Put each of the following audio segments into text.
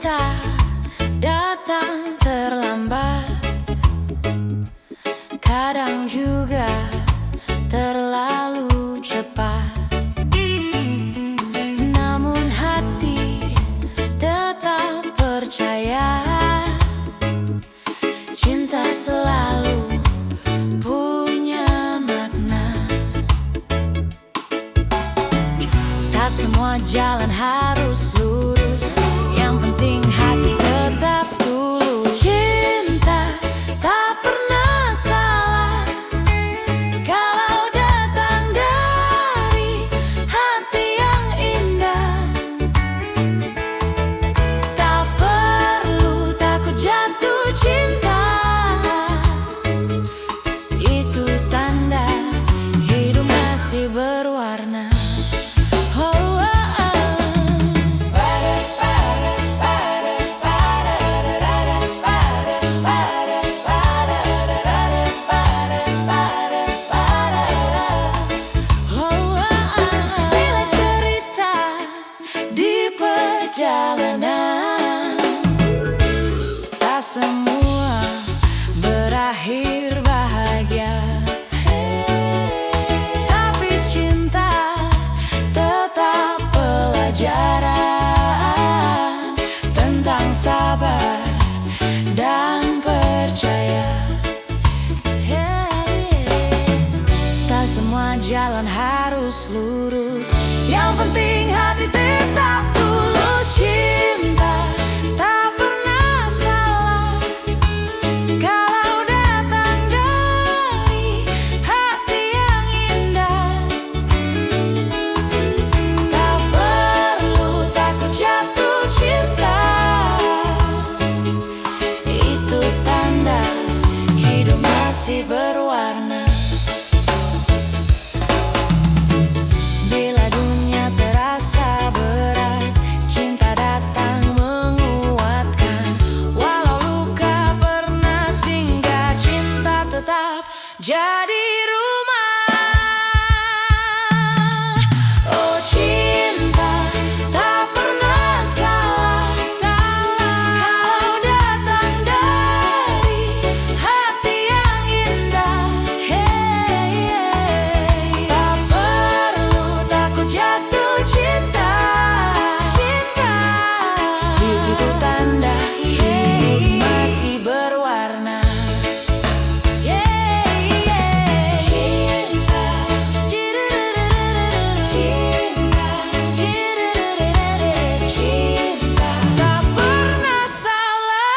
cinta datang terlambat, kadang juga terlalu cepat. Namun hati tetap percaya, cinta selalu punya makna. Tak semua jalan harus lurus, yang penting hati tetap tulus. Cinta tak pernah salah kalau datang dari hati yang indah. Tak perlu takut jatuh cinta, itu tanda hidup masih berwarna. Perjalanan tak semua berakhir bahagia, tapi cinta tetap pelajaran tentang sabar dan percaya. Tak semua jalan harus lurus, yang penting hati tetap tulus. Cinta tak pernah salah kalau datang dari hati yang indah. Tak perlu takut jatuh cinta, itu tanda hidup masih berwarna. Bila dunia terasa berat, cinta datang menguatkan. Walau luka pernah singgah, cinta tetap jadi rumah. Oh cinta tak pernah salah kalau datang dari hati yang indah. Tak perlu takut jatuh cinta, itu tanda hidup masih berwarna. Cinta tak pernah salah.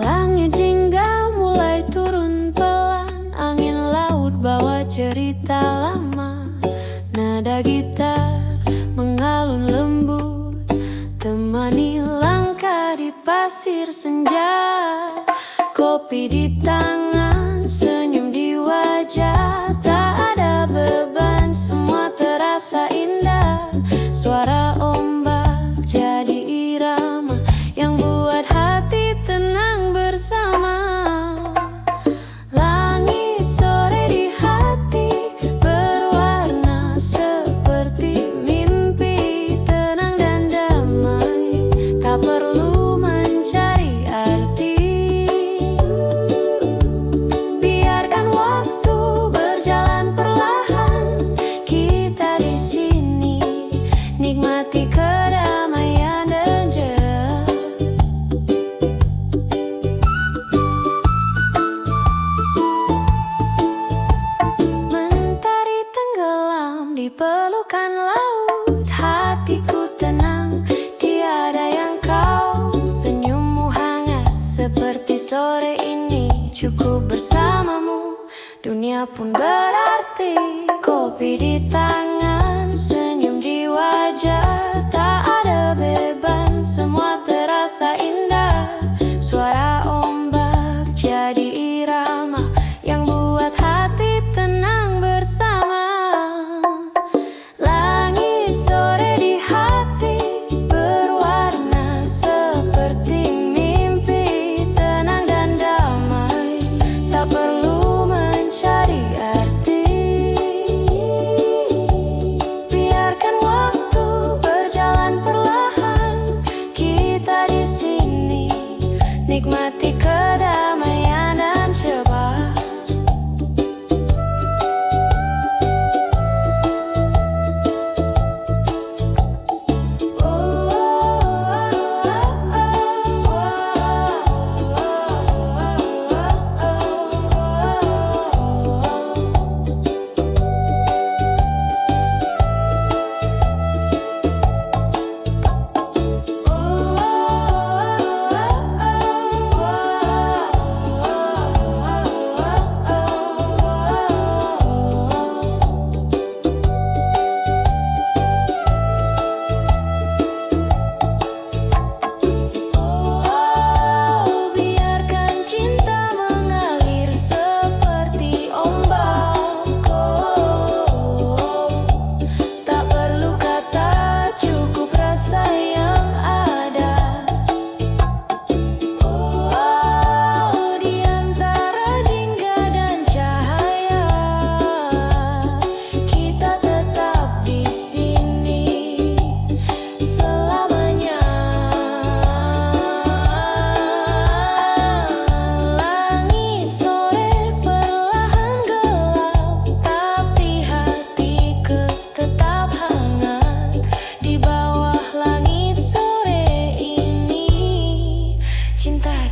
Langit jingga mulai turun pelan, angin laut bawa cerita lama. Nada gitar mengalun lembut, temani langkah di pasir senja. Kopi di tangan, senyum di wajah, tak ada beban, semua terasa indah. Suara ombak jadi irama yang buat hati tenang bersama. Langit sore di hati berwarna seperti mimpi tenang dan damai, tak perlu mencari arti. Biarkan waktu berjalan perlahan, kita di sini nikmati kedamaian dan jeda. Mentari tenggelam di pelukan laut, hatiku tenang, tiada yang kau. Senyummu hangat seperti sore ini, cukup bersamamu, dunia pun berarti. Kopi di tangan, senyum di wajah, tak ada beban, semua terasa indah. Suara ombak jadi irama tak perlu mencari arti. Biarkan waktu berjalan perlahan, kita di sini nikmati kedamaian dan coba.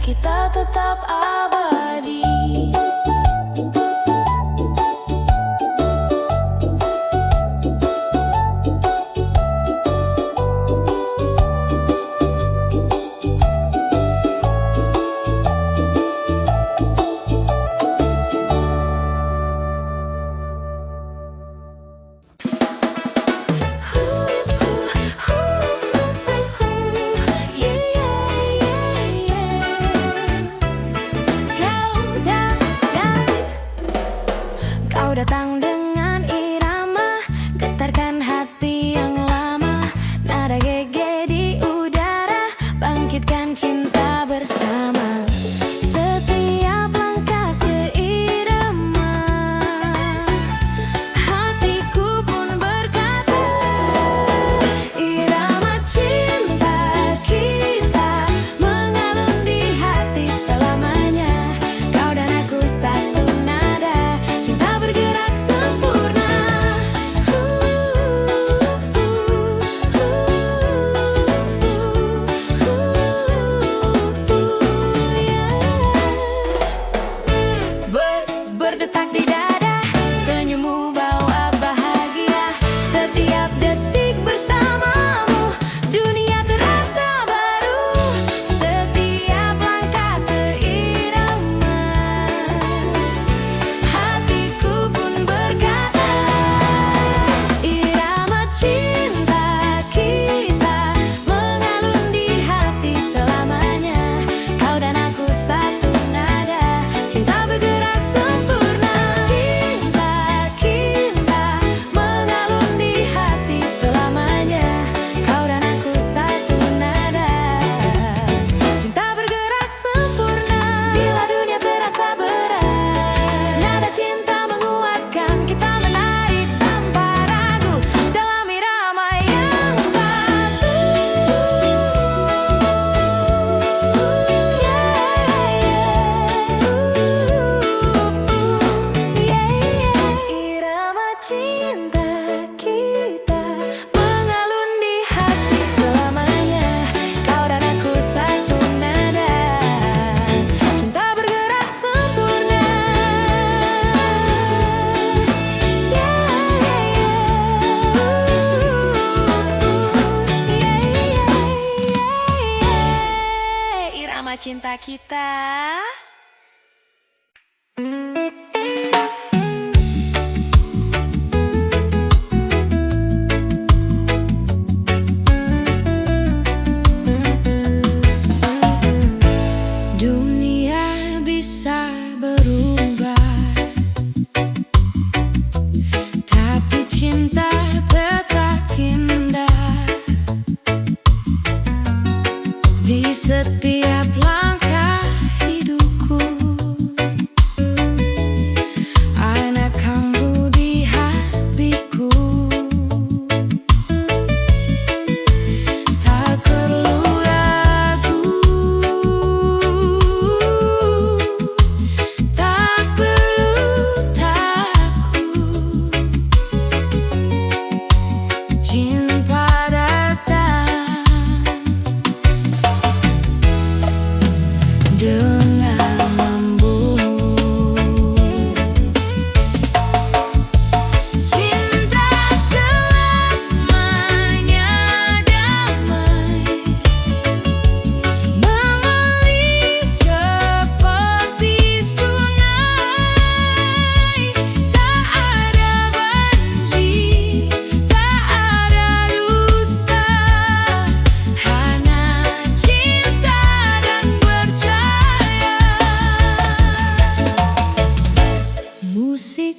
Kita tetap abadi. Kau datang dengan irama, getarkan hati yang lama. Nada gege di udara, bangkitkan cinta bersama. Setiap langkah seirama, hatiku pun berkata, irama cinta kita mengalun di hati selamanya. Kau dan aku satu nada, cinta bergerak sempurna. Bus berdetak di dada, senyummu bawa bahagia. Setiap detik bersamamu, dunia terasa baru. Setiap langkah seirama, hatiku pun berkata, irama cinta kita mengalun di hati selamanya. Kau dan aku satu nada, cinta bergerak sempurna. Cinta kita mengalun di hati selamanya. Kau dan aku satu nada, cinta bergerak sempurna. Bila dunia terasa berat, nada cinta menguatkan kita menari tanpa ragu dalam irama yang satu. Irama cinta kita mengalun di hati selamanya. Kau dan aku satu nada, cinta bergerak sempurna. Irama cinta kita. Dunia bisa berubah, tapi cinta tetap indah. Di setiap langkah hidup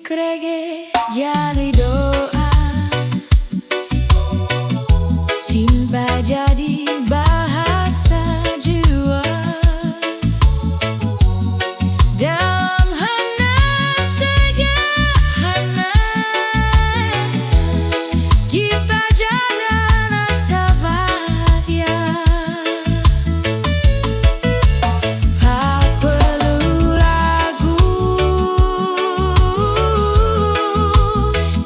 Musik reggae jadi doa, cinta jadi bahasa jiwa. Dalam hana sederhana kita jalan asa bahagia. Tak perlu lagu,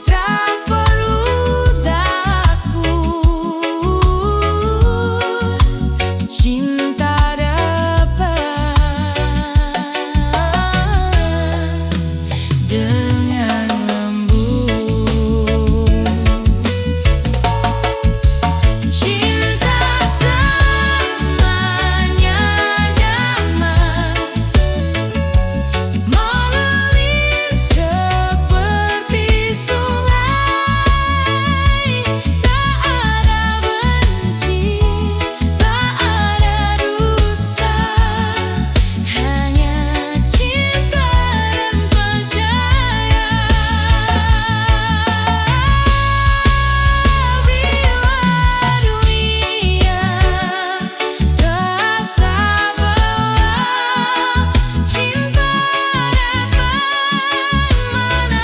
tak perlu daku, cinta dapat dengan lembut. Cinta selamanya damai, mengalir seperti sungai. Tak ada benci, tak ada dusta, hanya cinta dan percaya. Bila dunia terasa belah, cinta dapat menolong.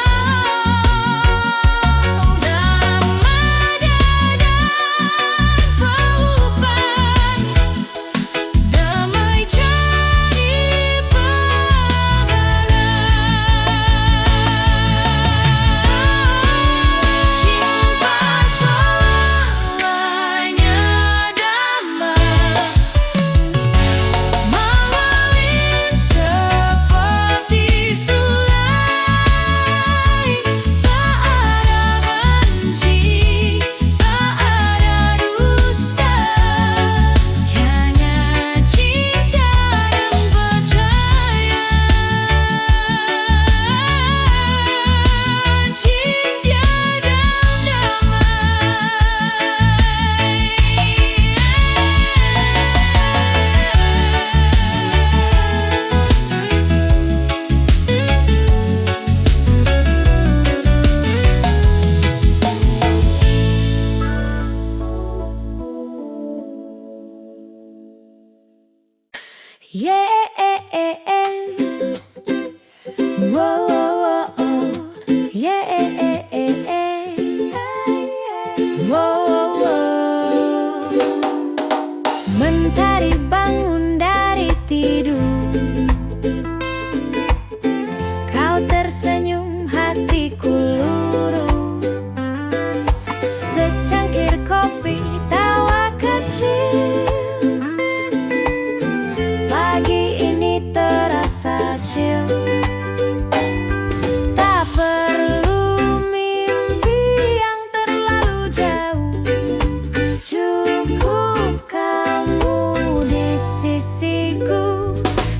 Damai dan perubahan, damai jadi penggalan. Cinta selamanya damai, mengalir seperti sungai. Tak ada benci, tak ada dusta, hanya cinta dan percaya. Cinta dan Whoa, whoa, whoa, yeah, whoa, whoa. Mentari bangun dari tidur, kau tersenyum, hatiku luruh. Secangkir kopi, tawa kecil, pagi ini terasa chill. Tak perlu mimpi yang terlalu jauh, cukup kamu di sisiku.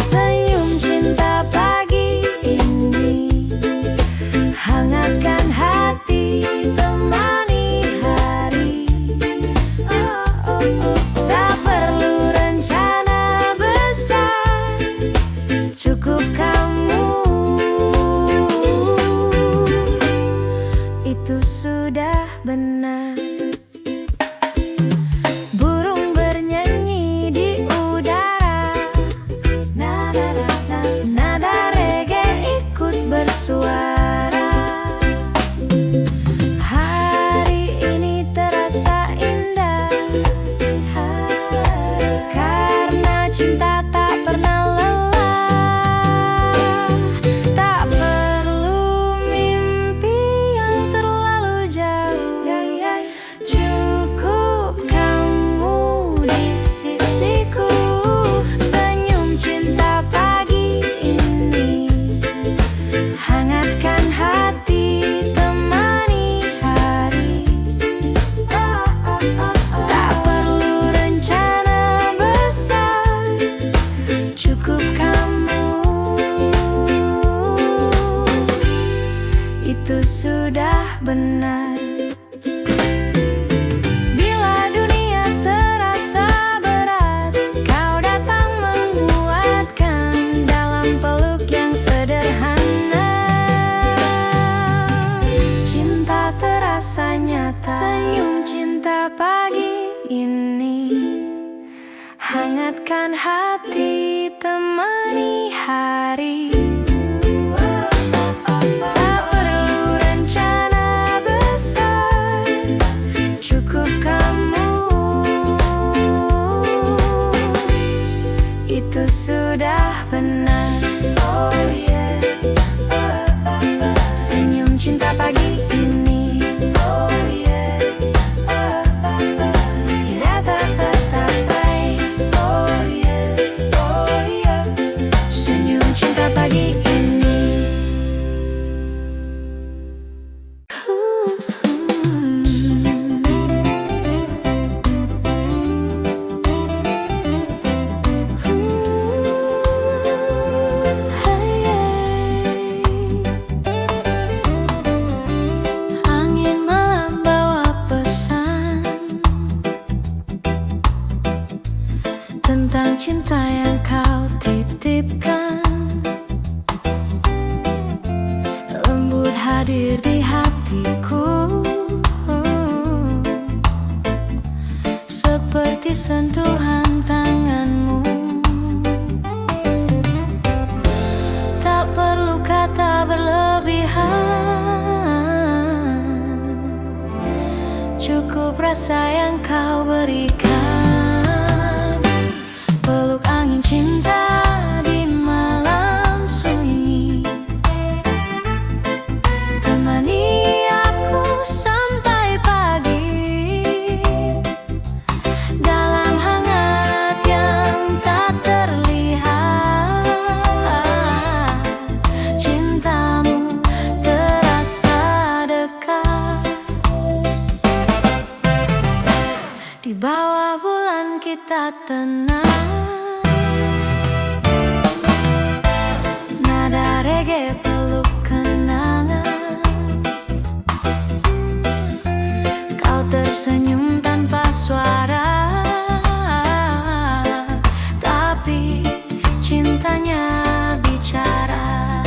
Senyum cinta pagi ini, hangatkan hati, temani hari. Tak perlu rencana besar, cukup kamu, itu sudah benar. Burung bernyanyi di udara, nada reggae ikut bersuara. Hari ini terasa indah, karena cinta tak pernah lelah. Tak perlu mimpi yang terlalu jauh, cukup kamu di sisiku. Senyum cinta pagi ini, hangatkan hati, temani hari. Tak perlu rencana besar, cukup kamu, itu sudah benar. Bila dunia terasa berat, kau datang menguatkan dalam peluk yang sederhana. pagi ini, hangatkan hati, temani hari. Tak perlu rencana besar, cukup kamu, itu sudah benar. Oh yeah. Senyum cinta pagi ini. Oh yeah. Oh yeah. Oh yeah. Senyum cinta pagi ini. Angin malam bawa pesan tentang cinta yang kau titipkan. Lembut hadir di hatiku, seperti sentuhan tanganmu. Tak perlu kata berlebihan, cukup rasa yang kau berikan. Peluk angin cinta di malam sunyi, temani aku sampai pagi. Dalam hangat yang tak terlihat, cintamu terasa dekat. Di bawah bulan kita tenang, nada reggae peluk kenangan. Kau tersenyum tanpa suara, tapi cintanya bicara.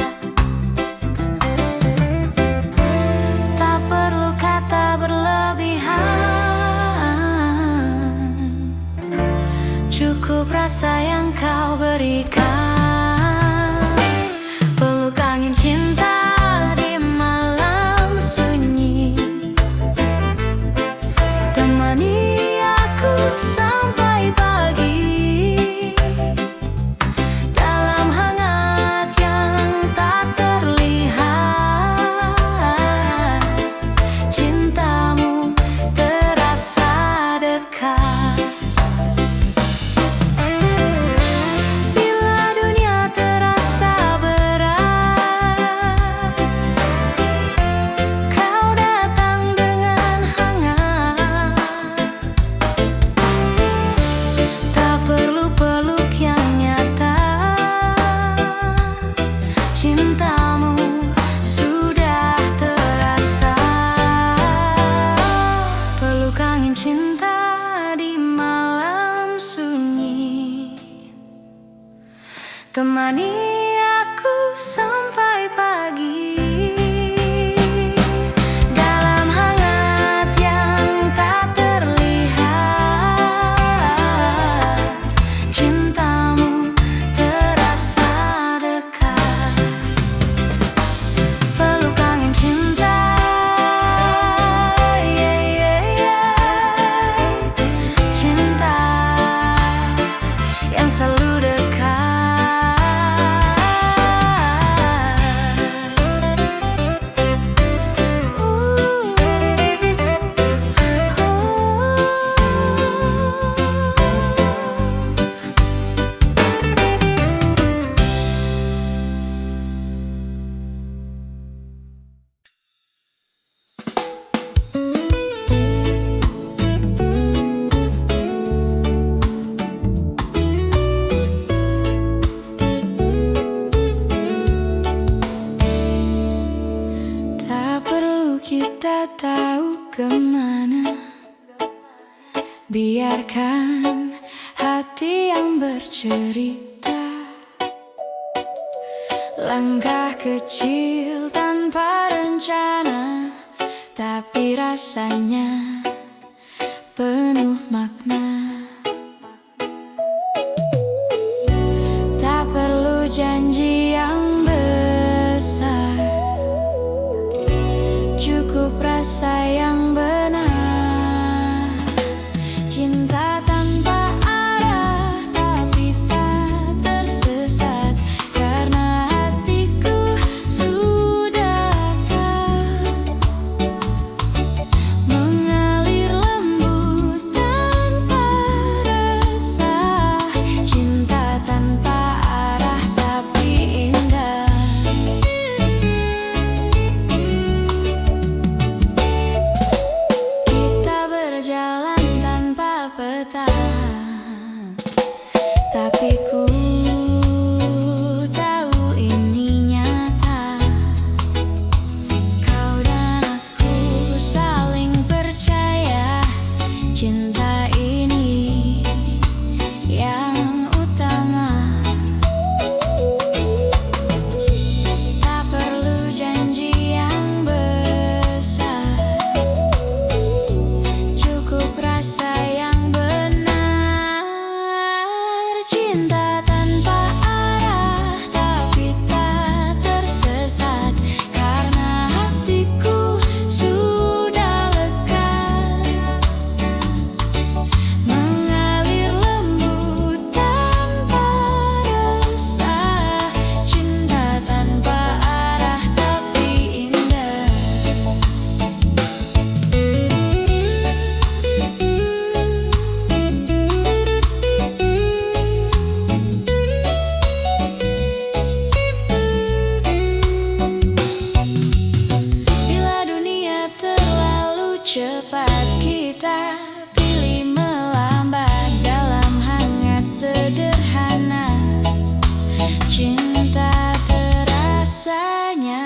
Tak perlu kata berlebihan, cukup rasa yang kau berikan. Peluk angin cinta di malam sunyi, temani aku sampai pagi. Dalam hangat yang tak terlihat, cintamu terasa dekat. Bila dunia terasa berat, kau datang dengan hangat. Tak perlu peluk yang nyata, cintamu sudah terasa. Peluk angin cinta di malam sunyi, temani aku sampai pagi. Dalam hangat yang tak terlihat, cintamu terasa dekat. Peluk angin cinta, yeah, yeah, yeah. Cinta yang selalu dekat. Tak perlu kita tahu kemana, biarkan hati yang bercerita. Langkah kecil tanpa rencana, tapi rasanya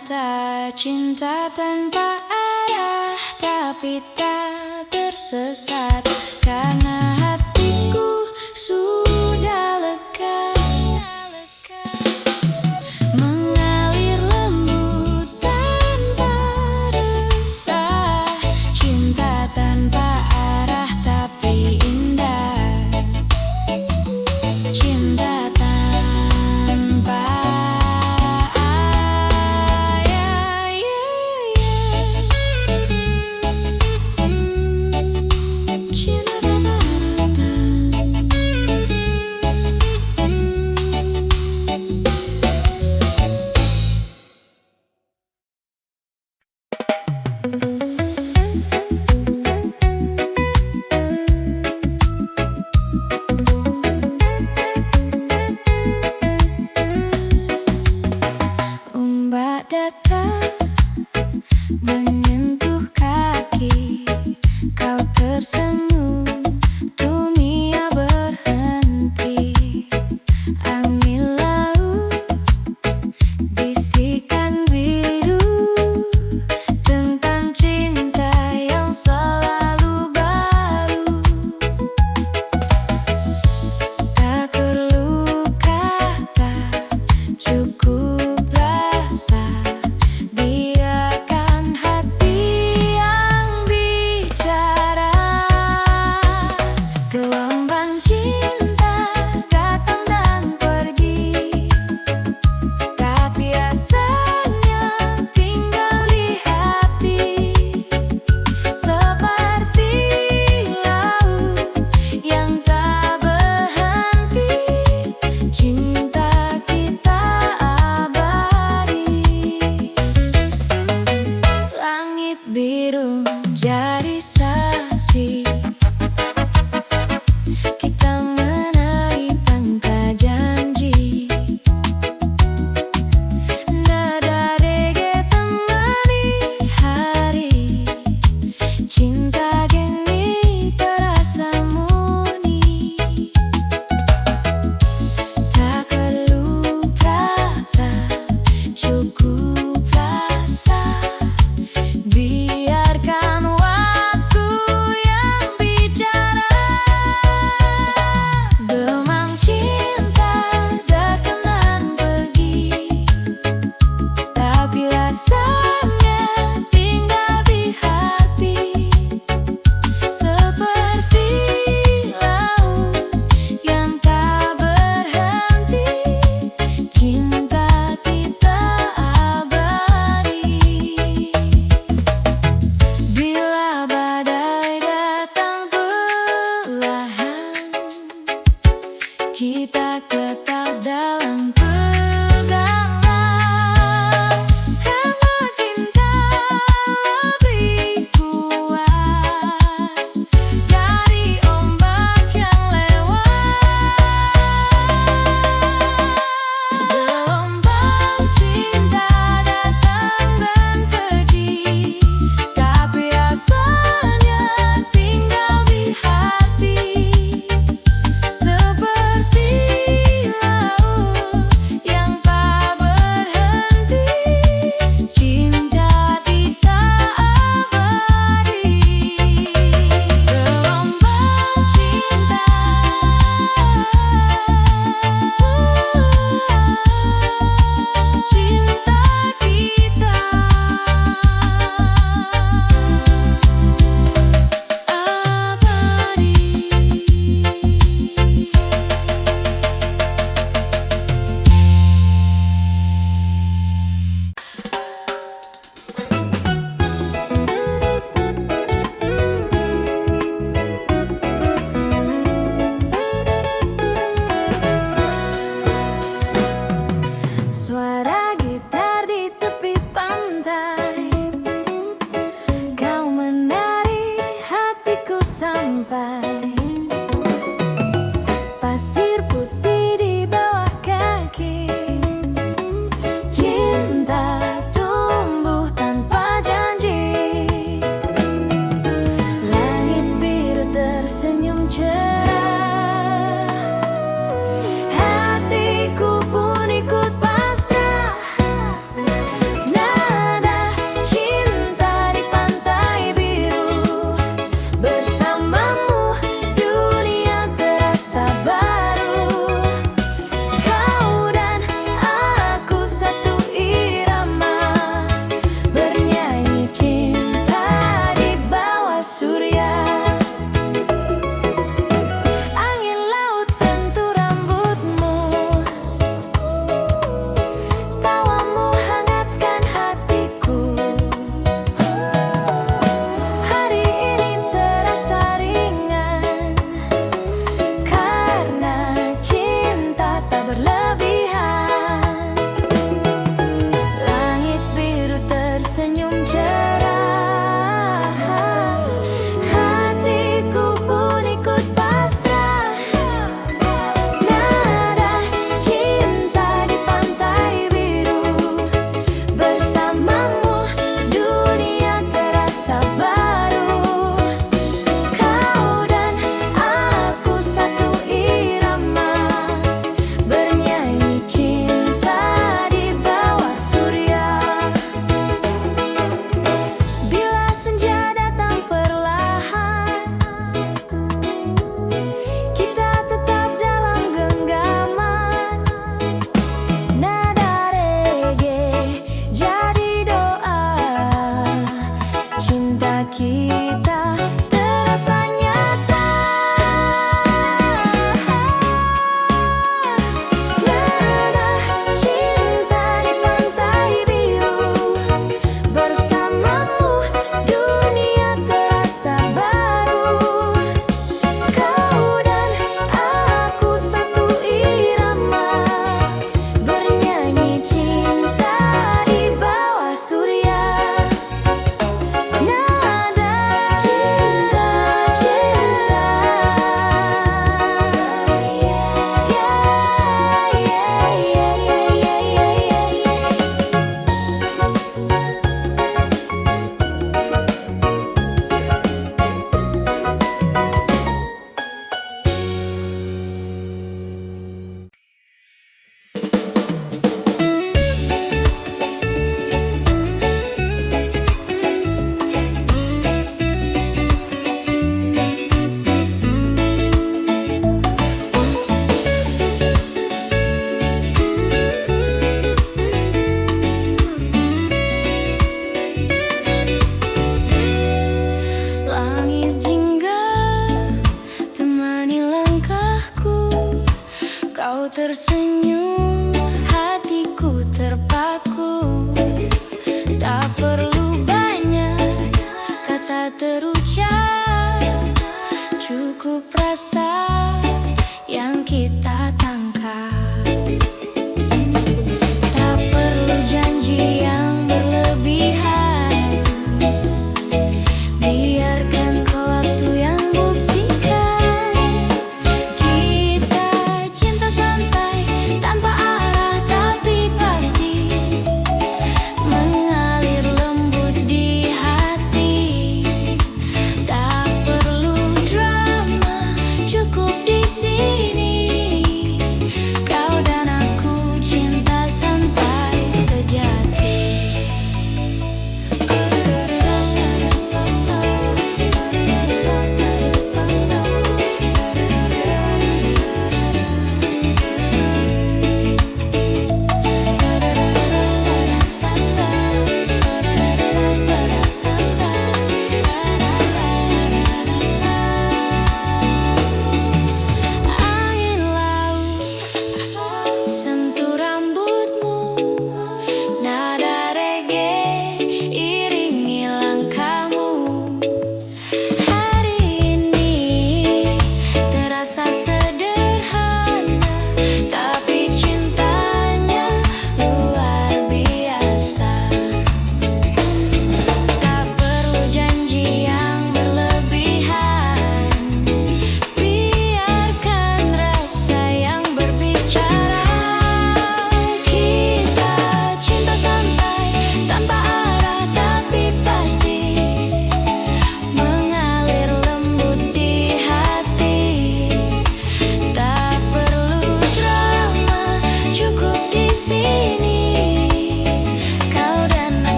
nyata, cinta tanpa arah tapi tak tersesat, karena hatiku sudah lega. Mengalir lembut tanpa resah, cinta tanpa arah tapi indah. Cinta tanpa ombak datang menyentuh kaki, kau tersenyum, dunia berhenti. Angin laut, bisikan biru tentang cinta yang selalu baru. Tak perlu kata, cukup rasa, biarkan hati yang bicara. Gelombang cinta datang dan pergi, tapi rasanya tinggal di hati. Seperti laut yang tak berhenti, cinta kita abadi. Langit biru jadi saksi, kita menarik tanpa janji. Nada reggae temani hari, cinta kini terasa murni. Tak perlu kata, cukup rasa, biarkan waktu yang bicara. Demam cinta datang dan pergi, tapi rasanya tinggal di hati. Seperti laut yang tak berhenti, cinta kita abadi. Bila badai datang perlahan, kita tetap dalam pegangan. Hamba cinta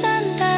santai.